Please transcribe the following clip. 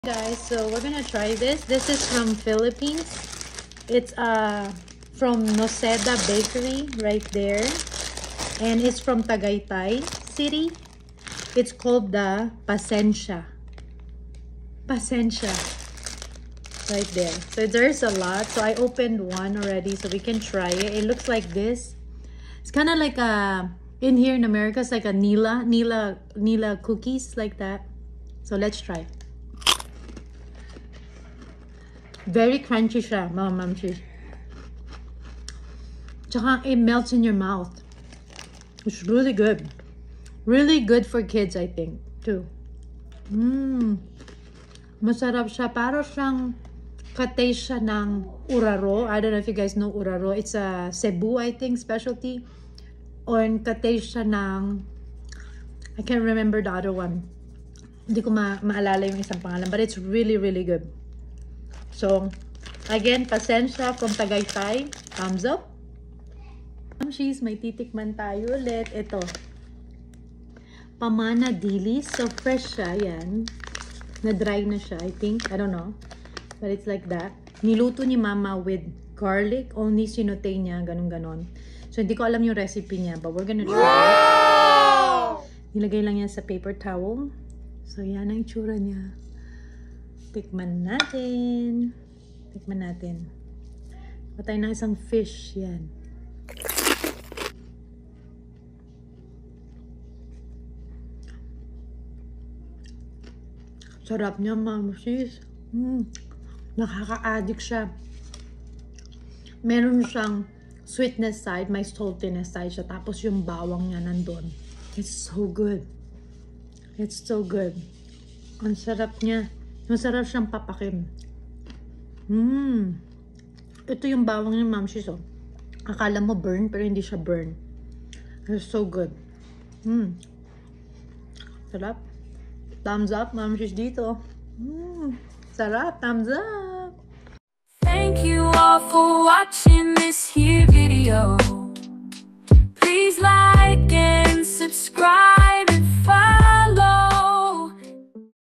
Guys, so we're gonna try this. This is from Philippines. It's from Noceda Bakery right there, and it's from Tagaytay City. It's called the Pasensya right there. So there's a lot, so I opened one already so we can try it. It looks like this. It's kind of like in here in America, it's like a Nila cookies, like that. So let's try. Very crunchy siya, mga mamsis. Tsaka it melts in your mouth. It's really good. Really good for kids, I think, too. Masarap siya. Para siyang ka-taste siya ng uraro. I don't know if you guys know uraro. It's a Cebu, I think, specialty. Or ka-taste siya ng... I can't remember the other one. Hindi ko maalala yung isang pangalan. But it's really, really good. So, again, Pasensya from Tagaytay. Thumbs up. Mamsis, may titikman tayo ulit. Ito. Pamana dilis. So, fresh siya. Yan. Na-dry na siya, I think. I don't know. But it's like that. Niluto ni Mama with garlic. Only sinutay niya. Ganon-ganon. So, hindi ko alam yung recipe niya. But we're gonna try it. Nilagay lang yan sa paper towel. So, yan ang itsura niya. Tikman natin. Tikman natin. Patay na isang fish. Yan. Sarap niya, mamsis. Nakaka-addict siya. Meron siyang sweetness side, may saltiness side siya. Tapos yung bawang niya nandun. It's so good. It's so good. Ang sarap niya. Masarap siyang papakin. Ito yung bawang niya, mamsis, oh. Akala mo burn, pero hindi siya burn. It's so good. Sarap. Thumbs up, mamsis dito. Sarap, thumbs up. Thank you all for watching this here video.